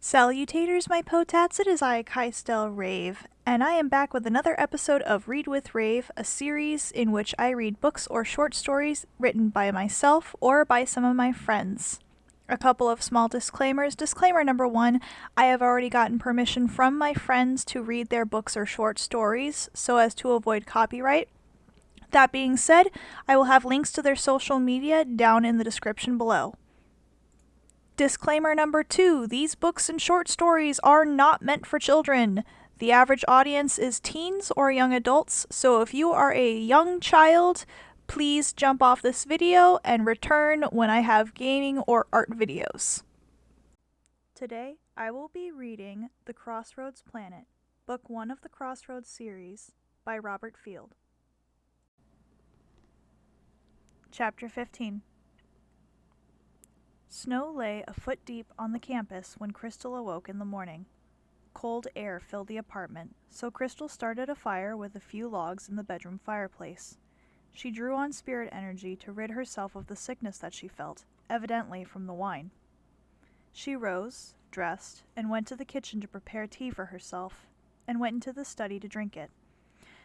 Salutaters, my potats, it is I, Rave, and I am back with another episode of Read with Rave, a series in which I read books or short stories written by myself or by some of my friends. A couple of small disclaimers. Disclaimer number 1, I have already gotten permission from my friends to read their books or short stories so as to avoid copyright. That being said, I will have links to their social media down in the description below. Disclaimer number 2, these books and short stories are not meant for children. The average audience is teens or young adults, so if you are a young child, please jump off this video and return when I have gaming or art videos. Today, I will be reading The Crossroads Planet, Book 1 of the Crossroads series by Robert Field. Chapter 15. Snow lay a foot deep on the campus when Crystal awoke in the morning. Cold air filled the apartment, so Crystal started a fire with a few logs in the bedroom fireplace. She drew on spirit energy to rid herself of the sickness that she felt, evidently from the wine. She rose, dressed, and went to the kitchen to prepare tea for herself, and went into the study to drink it.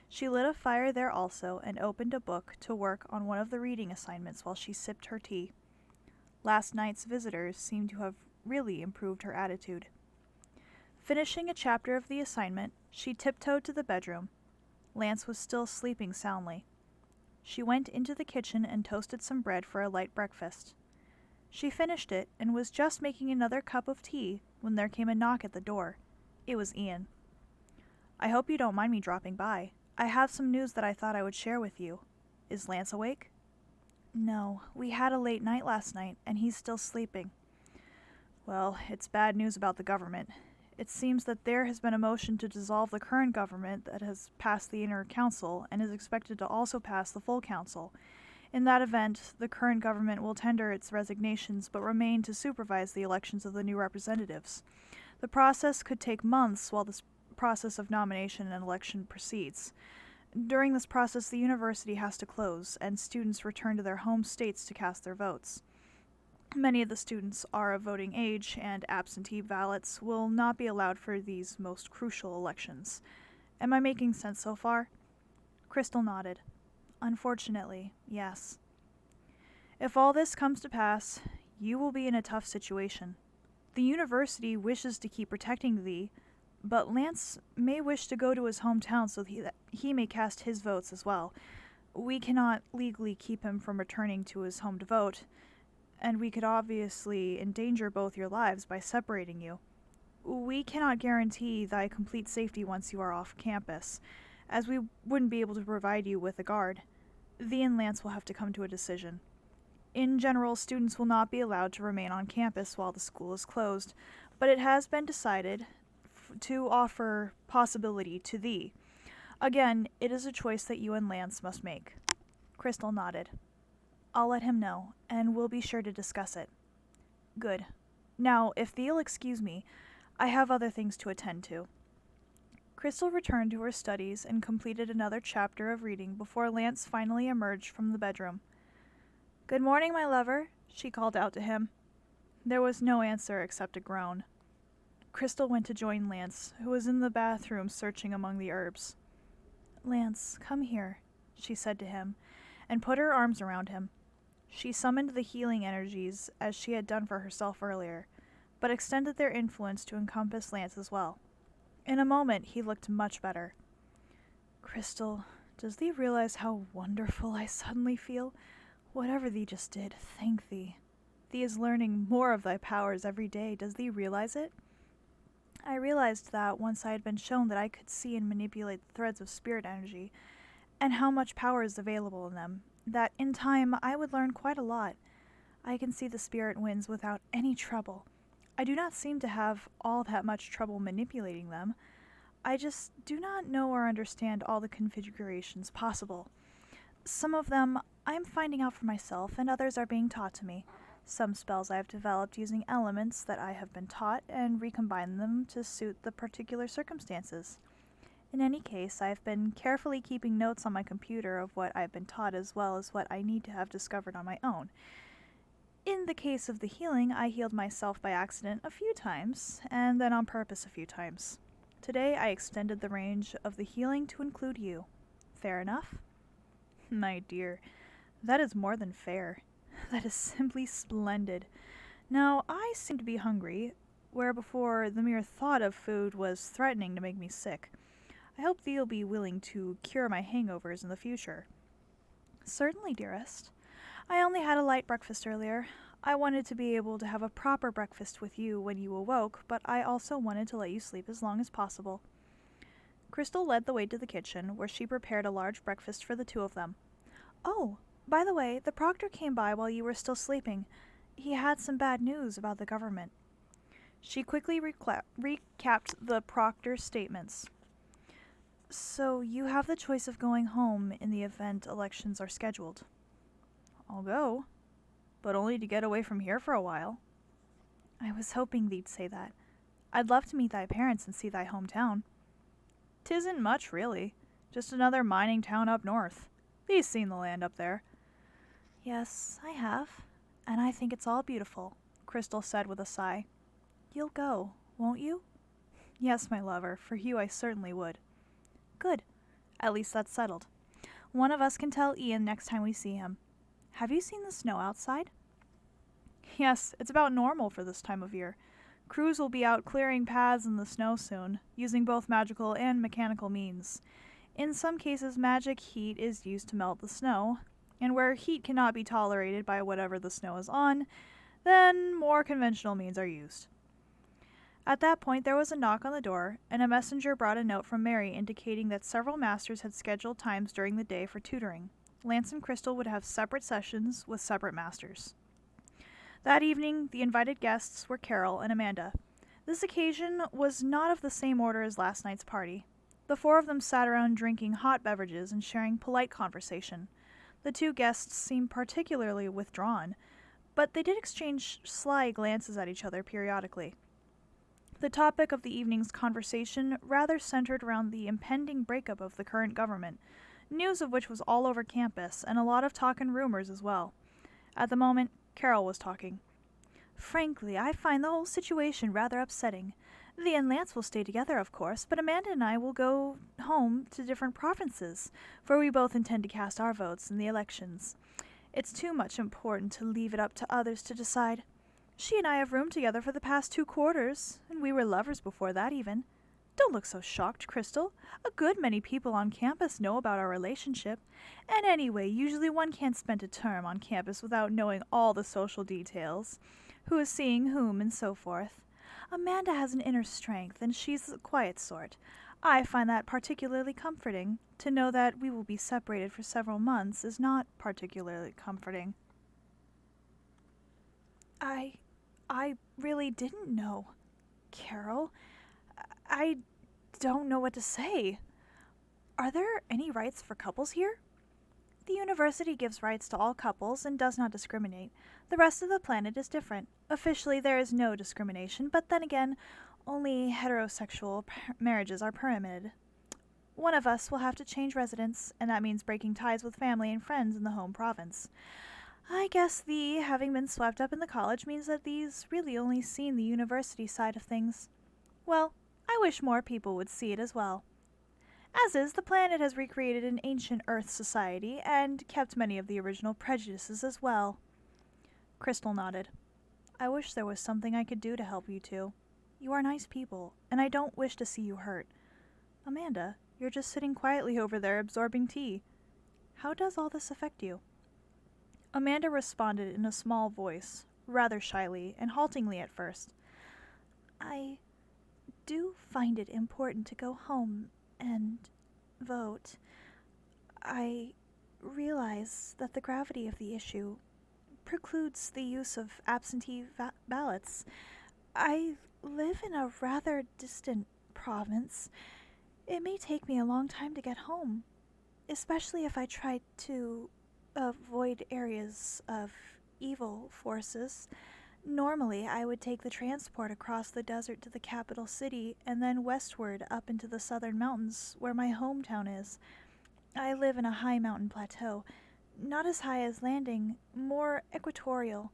She lit a fire there also and opened a book to work on one of the reading assignments while she sipped her tea. Last night's visitors seemed to have really improved her attitude. Finishing a chapter of the assignment, she tiptoed to the bedroom. Lance was still sleeping soundly. She went into the kitchen and toasted some bread for a light breakfast. She finished it and was just making another cup of tea when there came a knock at the door. It was Ian. "I hope you don't mind me dropping by. I have some news that I thought I would share with you. Is Lance awake?" "No, we had a late night last night, and he's still sleeping." "Well, it's bad news about the government. It seems that there has been a motion to dissolve the current government that has passed the inner council and is expected to also pass the full council. In that event, the current government will tender its resignations but remain to supervise the elections of the new representatives. The process could take months while this process of nomination and election proceeds. During this process, the university has to close, and students return to their home states to cast their votes. Many of the students are of voting age, and absentee ballots will not be allowed for these most crucial elections. Am I making sense so far?" Crystal nodded. "Unfortunately, yes. If all this comes to pass, you will be in a tough situation. The university wishes to keep protecting thee, but Lance may wish to go to his hometown so that he may cast his votes as well. We cannot legally keep him from returning to his home to vote, and we could obviously endanger both your lives by separating you. We cannot guarantee thy complete safety once you are off campus, as we wouldn't be able to provide you with a guard. Thee and Lance will have to come to a decision. In general, students will not be allowed to remain on campus while the school is closed, but it has been decided to offer possibility to thee. Again, it is a choice that you and Lance must make." Crystal nodded. "I'll let him know, and we'll be sure to discuss it." "Good. Now, if thee'll excuse me, I have other things to attend to." Crystal returned to her studies and completed another chapter of reading before Lance finally emerged from the bedroom. "Good morning, my lover," she called out to him. There was no answer except a groan. Crystal went to join Lance, who was in the bathroom searching among the herbs. "Lance, come here," she said to him, and put her arms around him. She summoned the healing energies as she had done for herself earlier, but extended their influence to encompass Lance as well. In a moment he looked much better. "Crystal, does thee realize how wonderful I suddenly feel? Whatever thee just did, thank thee. Thee is learning more of thy powers every day. Does thee realize it?" I realized that once I had been shown that I could see and manipulate the threads of spirit energy, and how much power is available in them, that in time I would learn quite a lot. I can see the spirit winds without any trouble. I do not seem to have all that much trouble manipulating them. I just do not know or understand all the configurations possible. Some of them I am finding out for myself, and others are being taught to me. Some spells I have developed using elements that I have been taught and recombine them to suit the particular circumstances. In any case, I have been carefully keeping notes on my computer of what I have been taught as well as what I need to have discovered on my own. In the case of the healing, I healed myself by accident a few times, and then on purpose a few times. Today, I extended the range of the healing to include you. Fair enough? My dear, that is more than fair. That is simply splendid. Now, I seem to be hungry, where before the mere thought of food was threatening to make me sick. I hope that you'll be willing to cure my hangovers in the future. Certainly, dearest. I only had a light breakfast earlier. I wanted to be able to have a proper breakfast with you when you awoke, but I also wanted to let you sleep as long as possible. Crystal led the way to the kitchen, where she prepared a large breakfast for the two of them. Oh, by the way, the proctor came by while you were still sleeping. He had some bad news about the government. She quickly recapped the proctor's statements. So you have the choice of going home in the event elections are scheduled. I'll go, but only to get away from here for a while. I was hoping thee'd say that. I'd love to meet thy parents and see thy hometown. 'Tisn't much, really. Just another mining town up north. Thee's seen the land up there. Yes, I have, and I think it's all beautiful, Crystal said with a sigh. You'll go, won't you? Yes, my lover, for you I certainly would. Good. At least that's settled. One of us can tell Ian next time we see him. Have you seen the snow outside? Yes, it's about normal for this time of year. Crews will be out clearing paths in the snow soon, using both magical and mechanical means. In some cases, magic heat is used to melt the snow, and where heat cannot be tolerated by whatever the snow is on, then more conventional means are used. At that point, there was a knock on the door, and a messenger brought a note from Mary indicating that several masters had scheduled times during the day for tutoring. Lance and Crystal would have separate sessions with separate masters. That evening, the invited guests were Carol and Amanda. This occasion was not of the same order as last night's party. The four of them sat around drinking hot beverages and sharing polite conversation. The two guests seemed particularly withdrawn, but they did exchange sly glances at each other periodically. The topic of the evening's conversation rather centered around the impending breakup of the current government, news of which was all over campus, and a lot of talk and rumors as well. At the moment, Carol was talking. Frankly, I find the whole situation rather upsetting. Thee and Lance will stay together, of course, but Amanda and I will go home to different provinces, for we both intend to cast our votes in the elections. It's too much important to leave it up to others to decide. She and I have roomed together for the past 2 quarters, and we were lovers before that even. Don't look so shocked, Crystal. A good many people on campus know about our relationship. And anyway, usually one can't spend a term on campus without knowing all the social details, who is seeing whom, and so forth. Amanda has an inner strength, and she's the quiet sort. I find that particularly comforting. To know that we will be separated for several months is not particularly comforting. I really didn't know, Carol. I don't know what to say. Are there any rights for couples here? The university gives rights to all couples and does not discriminate. The rest of the planet is different. Officially, there is no discrimination, but then again, only heterosexual marriages are permitted. One of us will have to change residence, and that means breaking ties with family and friends in the home province. I guess thee having been swept up in the college means that thee's really only seen the university side of things. Well, I wish more people would see it as well. As is, the planet has recreated an ancient Earth society and kept many of the original prejudices as well. Crystal nodded. I wish there was something I could do to help you two. You are nice people, and I don't wish to see you hurt. Amanda, you're just sitting quietly over there absorbing tea. How does all this affect you? Amanda responded in a small voice, rather shyly and haltingly at first. I do find it important to go home and vote. I realize that the gravity of the issue precludes the use of absentee ballots. I live in a rather distant province. It may take me a long time to get home, especially if I try to avoid areas of evil forces. Normally, I would take the transport across the desert to the capital city and then westward up into the southern mountains where my hometown is. I live in a high mountain plateau, not as high as Landing, more equatorial.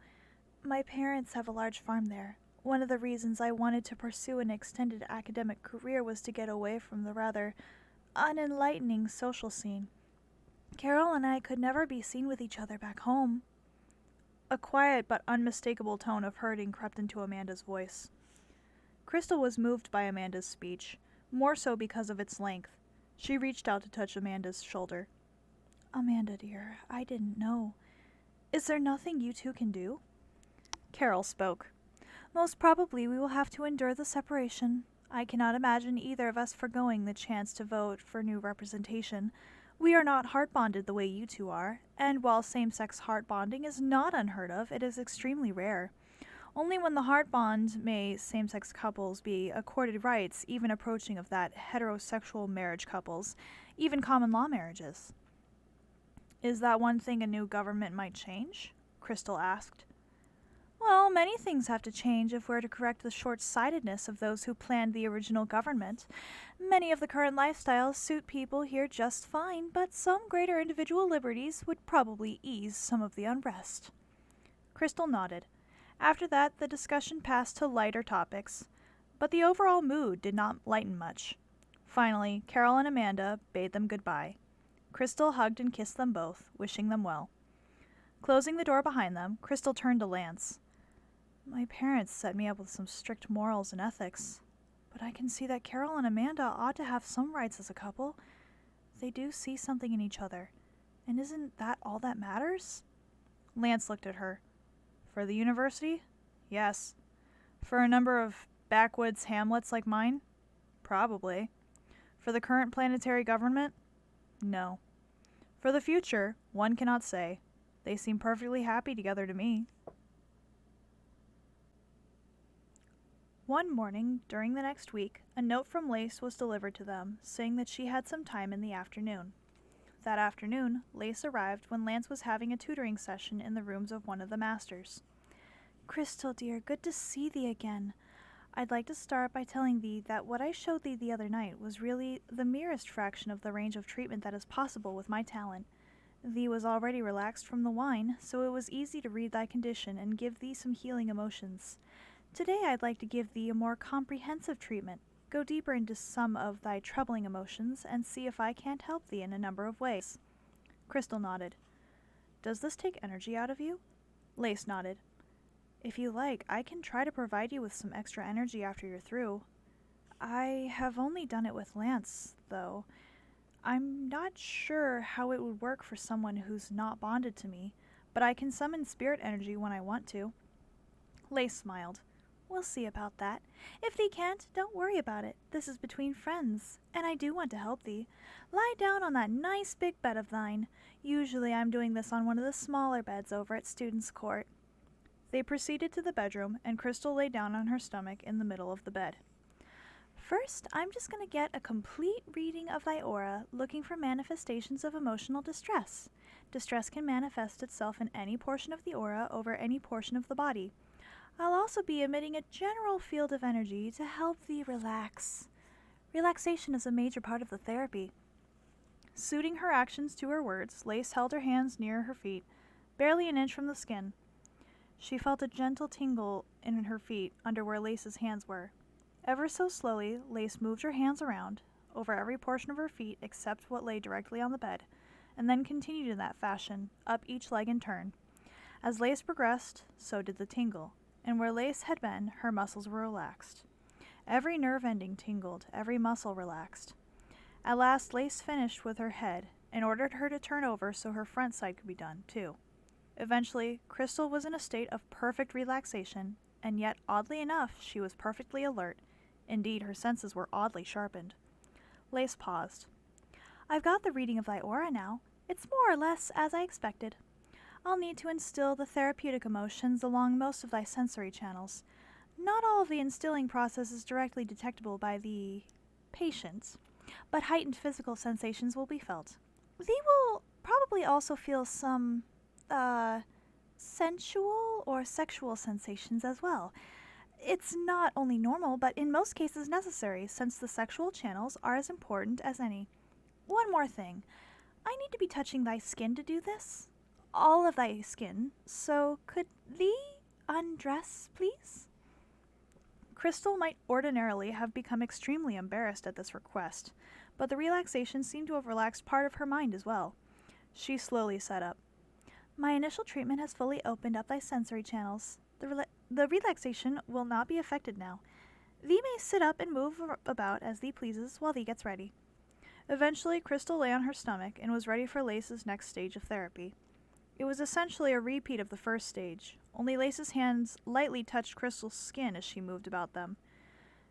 My parents have a large farm there. One of the reasons I wanted to pursue an extended academic career was to get away from the rather unenlightening social scene. Carol and I could never be seen with each other back home. A quiet but unmistakable tone of hurting crept into Amanda's voice. Crystal was moved by Amanda's speech, more so because of its length. She reached out to touch Amanda's shoulder. Amanda, dear, I didn't know. Is there nothing you two can do? Carol spoke. Most probably we will have to endure the separation. I cannot imagine either of us forgoing the chance to vote for new representation. We are not heart-bonded the way you two are, and while same-sex heart-bonding is not unheard of, it is extremely rare. Only when the heart bond may same-sex couples be accorded rights even approaching of that heterosexual marriage couples, even common law marriages. Is that one thing a new government might change? Crystal asked. Well, many things have to change if we're to correct the short-sightedness of those who planned the original government. Many of the current lifestyles suit people here just fine, but some greater individual liberties would probably ease some of the unrest. Crystal nodded. After that, the discussion passed to lighter topics, but the overall mood did not lighten much. Finally, Carol and Amanda bade them goodbye. Crystal hugged and kissed them both, wishing them well. Closing the door behind them, Crystal turned to Lance. My parents set me up with some strict morals and ethics, but I can see that Carol and Amanda ought to have some rights as a couple. They do see something in each other, and isn't that all that matters? Lance looked at her. For the university? Yes. For a number of backwoods hamlets like mine? Probably. For the current planetary government? No. For the future, one cannot say. They seem perfectly happy together to me. One morning, during the next week, a note from Lace was delivered to them, saying that she had some time in the afternoon. That afternoon, Lace arrived when Lance was having a tutoring session in the rooms of one of the masters. Crystal, dear, good to see thee again. I'd like to start by telling thee that what I showed thee the other night was really the merest fraction of the range of treatment that is possible with my talent. Thee was already relaxed from the wine, so it was easy to read thy condition and give thee some healing emotions. Today I'd like to give thee a more comprehensive treatment, go deeper into some of thy troubling emotions, and see if I can't help thee in a number of ways. Crystal nodded. Does this take energy out of you? Lace nodded. If you like, I can try to provide you with some extra energy after you're through. I have only done it with Lance, though. I'm not sure how it would work for someone who's not bonded to me, but I can summon spirit energy when I want to. Lace smiled. We'll see about that. If thee can't, don't worry about it. This is between friends, and I do want to help thee. Lie down on that nice big bed of thine. Usually I'm doing this on one of the smaller beds over at Students' Court. They proceeded to the bedroom, and Crystal lay down on her stomach in the middle of the bed. First, I'm just going to get a complete reading of thy aura, looking for manifestations of emotional distress. Distress can manifest itself in any portion of the aura over any portion of the body. I'll also be emitting a general field of energy to help thee relax. Relaxation is a major part of the therapy. Suiting her actions to her words, Lace held her hands near her feet, barely an inch from the skin. She felt a gentle tingle in her feet under where Lace's hands were. Ever so slowly, Lace moved her hands around, over every portion of her feet except what lay directly on the bed, and then continued in that fashion, up each leg in turn. As Lace progressed, so did the tingle, and where Lace had been, her muscles were relaxed. Every nerve ending tingled, every muscle relaxed. At last, Lace finished with her head, and ordered her to turn over so her front side could be done, too. Eventually, Crystal was in a state of perfect relaxation, and yet, oddly enough, she was perfectly alert. Indeed, her senses were oddly sharpened. Lace paused. I've got the reading of thy aura now. It's more or less as I expected. I'll need to instill the therapeutic emotions along most of thy sensory channels. Not all of the instilling process is directly detectable by the patient, but heightened physical sensations will be felt. Thee will probably also feel some, sensual or sexual sensations as well. It's not only normal, but in most cases necessary, since the sexual channels are as important as any. One more thing. I need to be touching thy skin to do this. All of thy skin. So could thee undress, please?" Crystal might ordinarily have become extremely embarrassed at this request, but the relaxation seemed to have relaxed part of her mind as well. She slowly sat up. "My initial treatment has fully opened up thy sensory channels. The relaxation will not be affected now. Thee may sit up and move about as thee pleases while thee gets ready." Eventually, Crystal lay on her stomach and was ready for Lace's next stage of therapy. It was essentially a repeat of the first stage, only Lace's hands lightly touched Crystal's skin as she moved about them.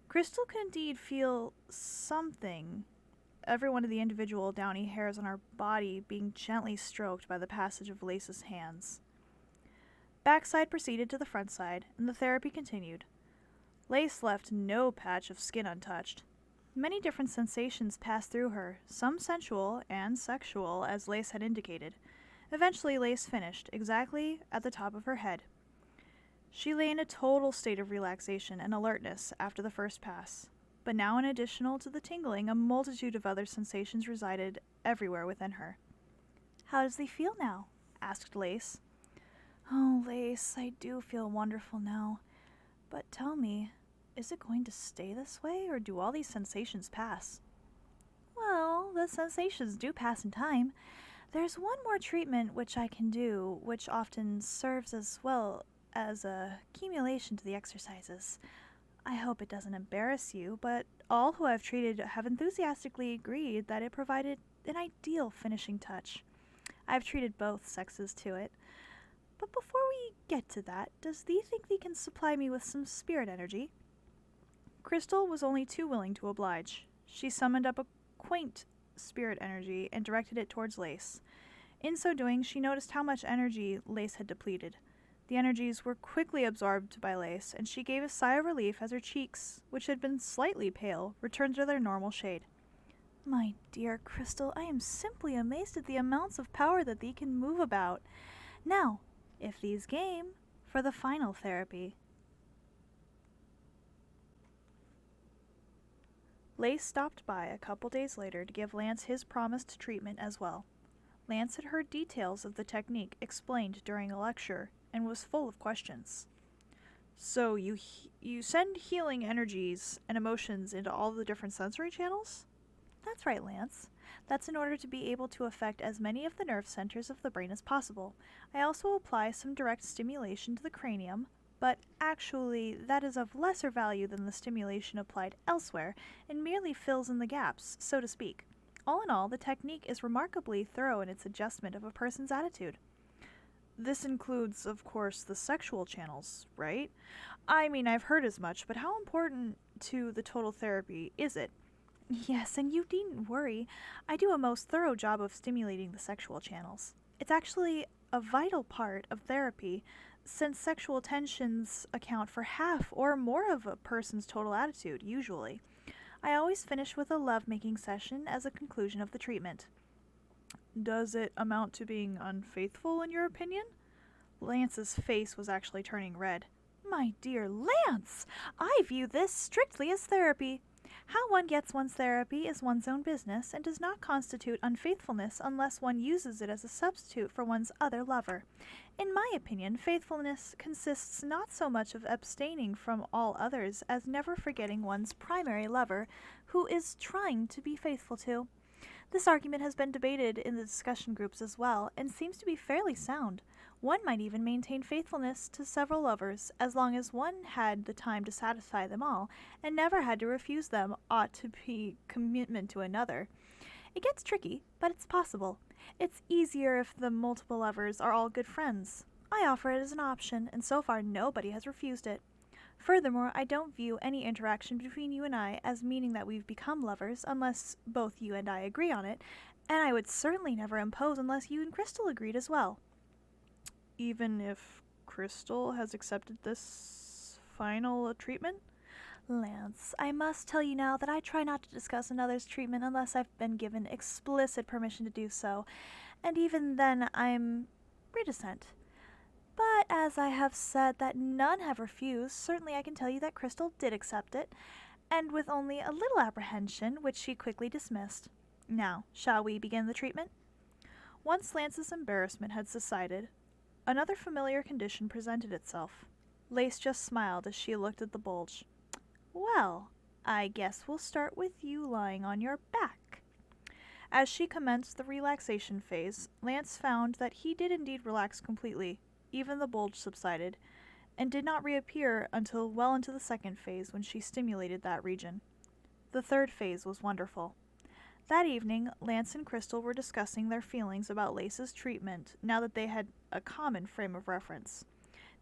Crystal could indeed feel something, every one of the individual downy hairs on her body being gently stroked by the passage of Lace's hands. Backside proceeded to the front side, and the therapy continued. Lace left no patch of skin untouched. Many different sensations passed through her, some sensual and sexual, as Lace had indicated. Eventually, Lace finished, exactly at the top of her head. She lay in a total state of relaxation and alertness after the first pass, but now in addition to the tingling, a multitude of other sensations resided everywhere within her. "How does thee feel now?" asked Lace. "Oh, Lace, I do feel wonderful now. But tell me, is it going to stay this way, or do all these sensations pass?" "Well, the sensations do pass in time. There's one more treatment which I can do, which often serves as well as a accumulation to the exercises. I hope it doesn't embarrass you, but all who I've treated have enthusiastically agreed that it provided an ideal finishing touch. I've treated both sexes to it. But before we get to that, does thee think thee can supply me with some spirit energy?" Crystal was only too willing to oblige. She summoned up a quaint spirit energy and directed it towards Lace. In so doing, she noticed how much energy Lace had depleted. The energies were quickly absorbed by Lace, and she gave a sigh of relief as her cheeks, which had been slightly pale, returned to their normal shade. "My dear Crystal, I am simply amazed at the amounts of power that thee can move about. Now, if thee's game, for the final therapy." Lace stopped by a couple days later to give Lance his promised treatment as well. Lance had heard details of the technique explained during a lecture and was full of questions. "So you send healing energies and emotions into all the different sensory channels?" "That's right, Lance. That's in order to be able to affect as many of the nerve centers of the brain as possible. I also apply some direct stimulation to the cranium, but actually that is of lesser value than the stimulation applied elsewhere and merely fills in the gaps, so to speak. All in all, the technique is remarkably thorough in its adjustment of a person's attitude." "This includes, of course, the sexual channels, right? I mean, I've heard as much, but how important to the total therapy is it?" "Yes, and you needn't worry. I do a most thorough job of stimulating the sexual channels. It's actually a vital part of therapy, since sexual tensions account for half or more of a person's total attitude, usually. I always finish with a love-making session as a conclusion of the treatment." "Does it amount to being unfaithful, in your opinion?" Lance's face was actually turning red. "My dear Lance, I view this strictly as therapy. How one gets one's therapy is one's own business and does not constitute unfaithfulness unless one uses it as a substitute for one's other lover. In my opinion, faithfulness consists not so much of abstaining from all others as never forgetting one's primary lover, who is trying to be faithful to. This argument has been debated in the discussion groups as well, and seems to be fairly sound. One might even maintain faithfulness to several lovers, as long as one had the time to satisfy them all, and never had to refuse them ought to be commitment to another. It gets tricky, but it's possible. It's easier if the multiple lovers are all good friends. I offer it as an option, and so far nobody has refused it. Furthermore, I don't view any interaction between you and I as meaning that we've become lovers, unless both you and I agree on it, and I would certainly never impose unless you and Crystal agreed as well." "Even if Crystal has accepted this final treatment?" "Lance, I must tell you now that I try not to discuss another's treatment unless I've been given explicit permission to do so, and even then I'm reticent. But as I have said that none have refused, certainly I can tell you that Crystal did accept it, and with only a little apprehension, which she quickly dismissed. Now, shall we begin the treatment?" Once Lance's embarrassment had subsided, another familiar condition presented itself. Lace just smiled as she looked at the bulge. Well, I guess we'll start with you lying on your back. As she commenced the relaxation phase, Lance found that he did indeed relax completely. Even the bulge subsided, and did not reappear until well into the second phase when she stimulated that region. The third phase was wonderful. That evening, Lance and Crystal were discussing their feelings about Lace's treatment now that they had a common frame of reference.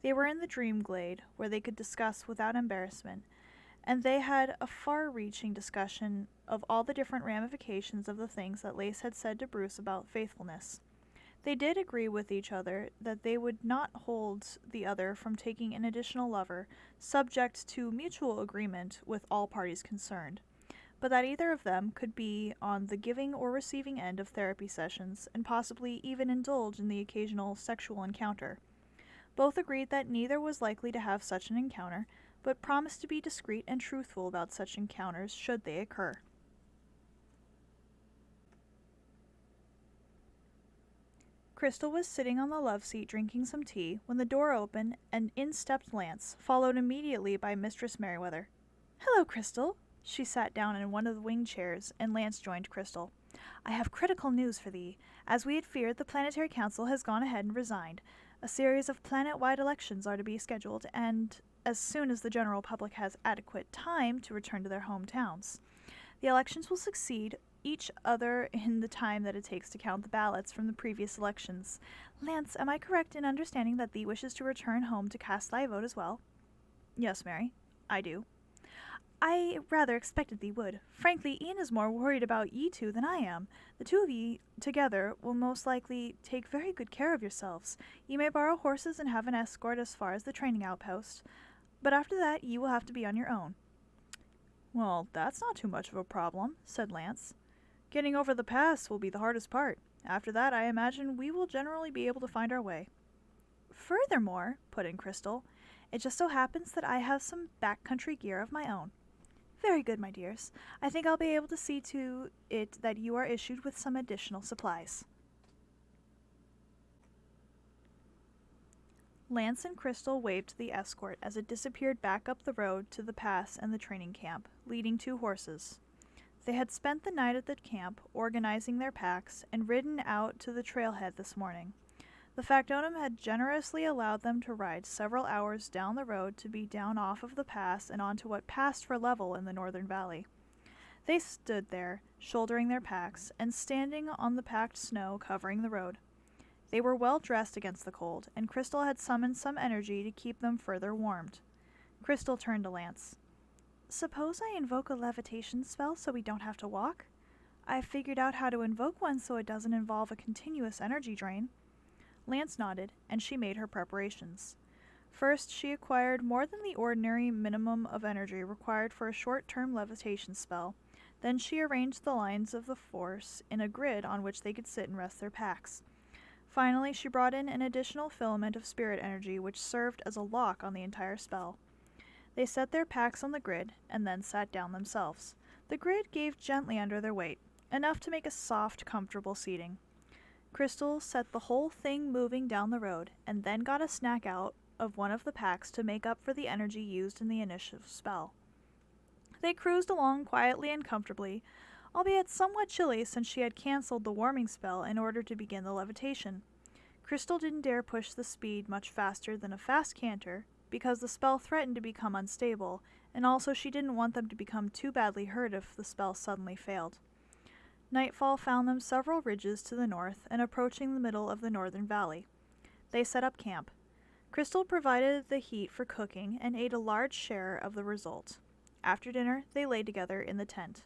They were in the dream glade, where they could discuss without embarrassment, and they had a far-reaching discussion of all the different ramifications of the things that Lace had said to Bruce about faithfulness. They did agree with each other that they would not hold the other from taking an additional lover, subject to mutual agreement with all parties concerned, but that either of them could be on the giving or receiving end of therapy sessions, and possibly even indulge in the occasional sexual encounter. Both agreed that neither was likely to have such an encounter, but promised to be discreet and truthful about such encounters should they occur. Crystal was sitting on the love seat drinking some tea when the door opened and in stepped Lance, followed immediately by Mistress Merriweather. "Hello, Crystal." She sat down in one of the wing chairs, and Lance joined Crystal. "I have critical news for thee. As we had feared, the Planetary Council has gone ahead and resigned. A series of planet-wide elections are to be scheduled, and as soon as the general public has adequate time to return to their hometowns. The elections will succeed each other in the time that it takes to count the ballots from the previous elections. Lance, am I correct in understanding that thee wishes to return home to cast thy vote as well?" "Yes, Mary, I do." "I rather expected thee would. Frankly, Ian is more worried about ye two than I am. The two of ye together will most likely take very good care of yourselves. Ye may borrow horses and have an escort as far as the training outpost, but after that ye will have to be on your own." "Well, that's not too much of a problem," said Lance. "Getting over the pass will be the hardest part. After that, I imagine we will generally be able to find our way." "Furthermore," put in Crystal, "it just so happens that I have some backcountry gear of my own." "Very good, my dears. I think I'll be able to see to it that you are issued with some additional supplies." Lance and Crystal waved to the escort as it disappeared back up the road to the pass and the training camp, leading two horses. They had spent the night at the camp, organizing their packs, and ridden out to the trailhead this morning. The factotum had generously allowed them to ride several hours down the road to be down off of the pass and onto what passed for level in the northern valley. They stood there, shouldering their packs, and standing on the packed snow covering the road. They were well dressed against the cold, and Crystal had summoned some energy to keep them further warmed. Crystal turned to Lance. "Suppose I invoke a levitation spell so we don't have to walk? I've figured out how to invoke one so it doesn't involve a continuous energy drain." Lance nodded, and she made her preparations. First, she acquired more than the ordinary minimum of energy required for a short-term levitation spell. Then she arranged the lines of the force in a grid on which they could sit and rest their packs. Finally, she brought in an additional filament of spirit energy which served as a lock on the entire spell. They set their packs on the grid, and then sat down themselves. The grid gave gently under their weight, enough to make a soft, comfortable seating. Crystal set the whole thing moving down the road, and then got a snack out of one of the packs to make up for the energy used in the initial spell. They cruised along quietly and comfortably, albeit somewhat chilly since she had cancelled the warming spell in order to begin the levitation. Crystal didn't dare push the speed much faster than a fast canter, because the spell threatened to become unstable, and also she didn't want them to become too badly hurt if the spell suddenly failed. Nightfall found them several ridges to the north and approaching the middle of the northern valley. They set up camp. Crystal provided the heat for cooking and ate a large share of the result. After dinner, they lay together in the tent.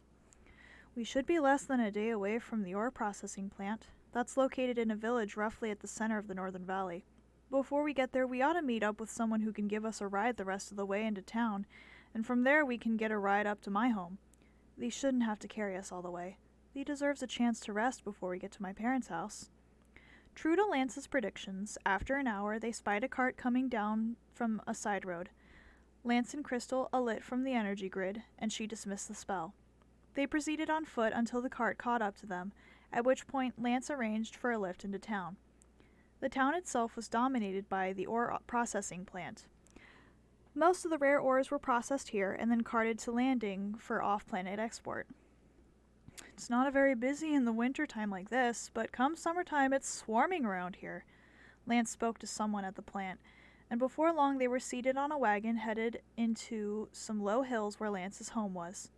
"We should be less than a day away from the ore processing plant. That's located in a village roughly at the center of the northern valley. Before we get there, we ought to meet up with someone who can give us a ride the rest of the way into town, and from there we can get a ride up to my home. Thee shouldn't have to carry us all the way. Thee deserves a chance to rest before we get to my parents' house." True to Lance's predictions, after an hour they spied a cart coming down from a side road. Lance and Crystal alit from the energy grid, and she dismissed the spell. They proceeded on foot until the cart caught up to them, at which point Lance arranged for a lift into town. The town itself was dominated by the ore processing plant. Most of the rare ores were processed here and then carted to landing for off-planet export. It's not very busy in the winter time like this, but come summertime it's swarming around here. Lance spoke to someone at the plant, and before long they were seated on a wagon headed into some low hills where Lance's home was.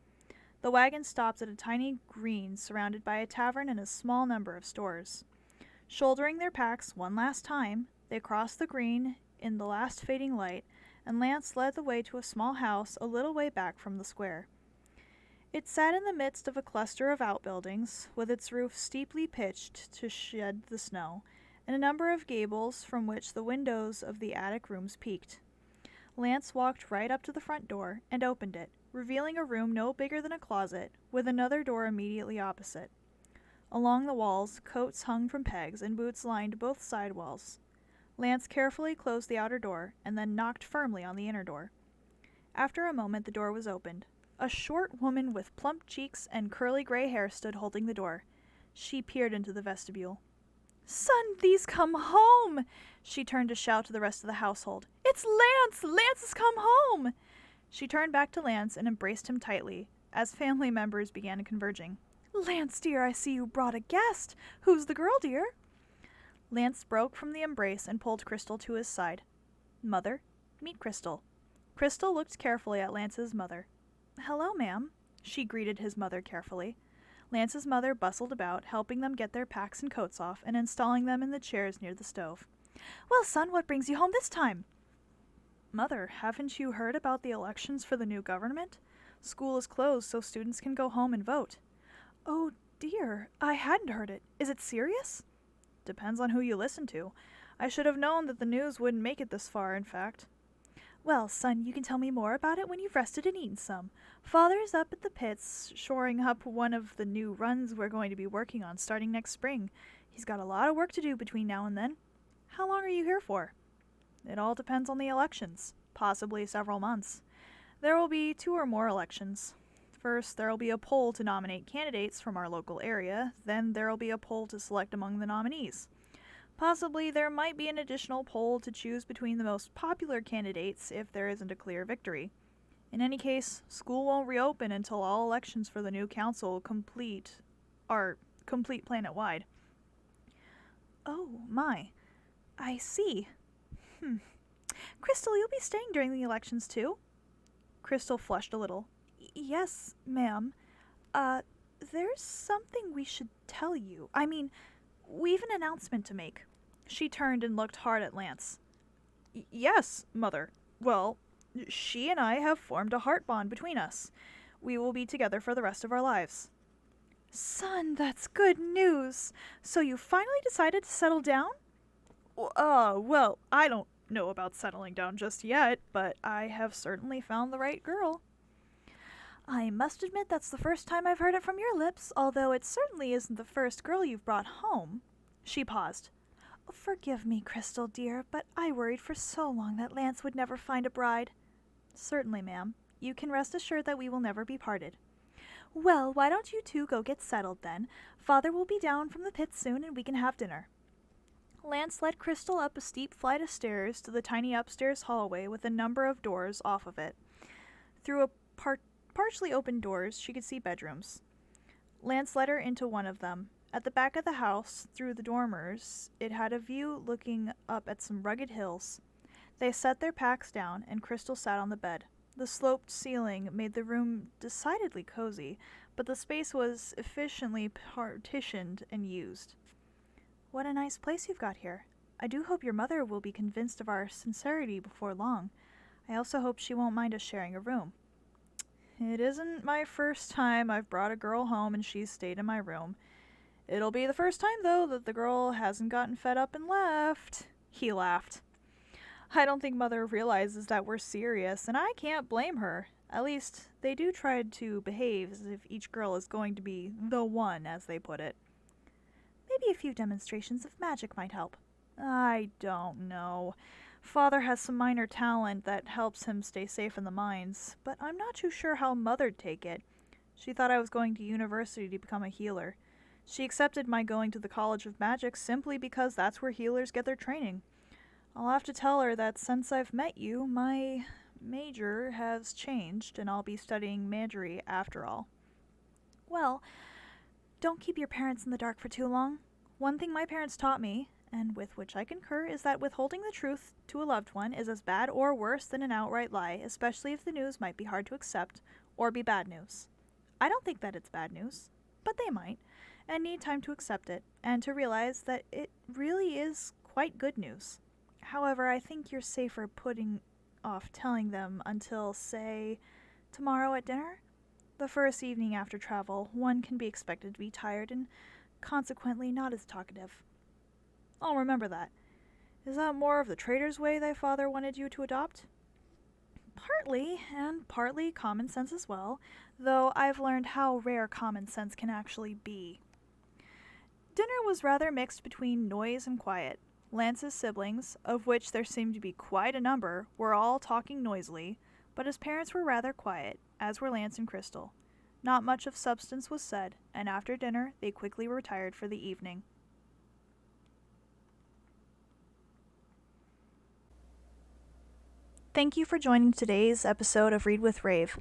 The wagon stopped at a tiny green surrounded by a tavern and a small number of stores. Shouldering their packs one last time, they crossed the green in the last fading light, and Lance led the way to a small house a little way back from the square. It sat in the midst of a cluster of outbuildings, with its roof steeply pitched to shed the snow, and a number of gables from which the windows of the attic rooms peeked. Lance walked right up to the front door and opened it, revealing a room no bigger than a closet, with another door immediately opposite. Along the walls, coats hung from pegs and boots lined both side walls. Lance carefully closed the outer door and then knocked firmly on the inner door. After a moment the door was opened. A short woman with plump cheeks and curly gray hair stood holding the door. She peered into the vestibule. "Son, these come home!" She turned to shout to the rest of the household. "It's Lance! Lance has come home!" She turned back to Lance and embraced him tightly, as family members began converging. "Lance, dear, I see you brought a guest. Who's the girl, dear?" Lance broke from the embrace and pulled Crystal to his side. "Mother, meet Crystal." Crystal looked carefully at Lance's mother. "Hello, ma'am." She greeted his mother carefully. Lance's mother bustled about, helping them get their packs and coats off and installing them in the chairs near the stove. "Well, son, what brings you home this time?" "Mother, haven't you heard about the elections for the new government? School is closed so students can go home and vote." "Oh, dear, I hadn't heard it. Is it serious?" "Depends on who you listen to. I should have known that the news wouldn't make it this far, in fact." "Well, son, you can tell me more about it when you've rested and eaten some. Father's up at the pits, shoring up one of the new runs we're going to be working on starting next spring. He's got a lot of work to do between now and then." "How long are you here for?" "It all depends on the elections. Possibly several months. There will be 2 or more elections. First, there will be a poll to nominate candidates from our local area. Then there will be a poll to select among the nominees. Possibly there might be an additional poll to choose between the most popular candidates if there isn't a clear victory. In any case, school won't reopen until all elections for the new council are complete planet-wide." "Oh, my. I see. Crystal, you'll be staying during the elections, too?" Crystal flushed a little. "Yes, ma'am. There's something we should tell you. We've an announcement to make." She turned and looked hard at Lance. "Yes, Mother. Well, she and I have formed a heart bond between us. We will be together for the rest of our lives." "Son, that's good news. So you finally decided to settle down?" Well, I don't know about settling down just yet, but I have certainly found the right girl." "I must admit that's the first time I've heard it from your lips, although it certainly isn't the first girl you've brought home." She paused. "Forgive me, Crystal, dear, but I worried for so long that Lance would never find a bride." "Certainly, ma'am. You can rest assured that we will never be parted." "Well, why don't you two go get settled, then? Father will be down from the pit soon, and we can have dinner." Lance led Crystal up a steep flight of stairs to the tiny upstairs hallway with a number of doors off of it. Through a partially open doors, she could see bedrooms. Lance led her into one of them. At the back of the house, through the dormers, it had a view looking up at some rugged hills. They set their packs down, and Crystal sat on the bed. The sloped ceiling made the room decidedly cozy, but the space was efficiently partitioned and used. "What a nice place you've got here. I do hope your mother will be convinced of our sincerity before long. I also hope she won't mind us sharing a room." "It isn't my first time I've brought a girl home and she's stayed in my room. It'll be the first time, though, that the girl hasn't gotten fed up and left." He laughed. "I don't think Mother realizes that we're serious, and I can't blame her. At least, they do try to behave as if each girl is going to be the one, as they put it." "Maybe a few demonstrations of magic might help." "I don't know. Father has some minor talent that helps him stay safe in the mines, but I'm not too sure how Mother'd take it. She thought I was going to university to become a healer. She accepted my going to the College of Magic simply because that's where healers get their training. I'll have to tell her that since I've met you, my major has changed and I'll be studying Mandarin after all. Well, don't keep your parents in the dark for too long. One thing my parents taught me, and with which I concur, is that withholding the truth to a loved one is as bad or worse than an outright lie, especially if the news might be hard to accept or be bad news. I don't think that it's bad news, but they might, and need time to accept it and to realize that it really is quite good news. However, I think you're safer putting off telling them until, say, tomorrow at dinner. The first evening after travel, one can be expected to be tired and consequently not as talkative. I'll remember that. Is that more of the trader's way thy father wanted you to adopt? Partly, and partly common sense as well, though I've learned how rare common sense can actually be. Dinner was rather mixed between noise and quiet. Lance's siblings, of which there seemed to be quite a number, were all talking noisily, but his parents were rather quiet, as were Lance and Crystal. Not much of substance was said, and after dinner they quickly retired for the evening. Thank you for joining today's episode of Read with Rave.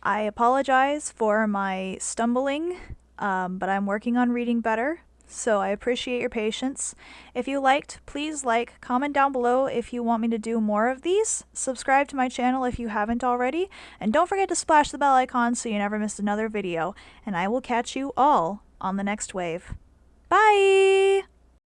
I apologize for my stumbling, but I'm working on reading better, so I appreciate your patience. If you liked, please like, comment down below if you want me to do more of these, subscribe to my channel if you haven't already, and don't forget to splash the bell icon so you never miss another video, and I will catch you all on the next wave. Bye!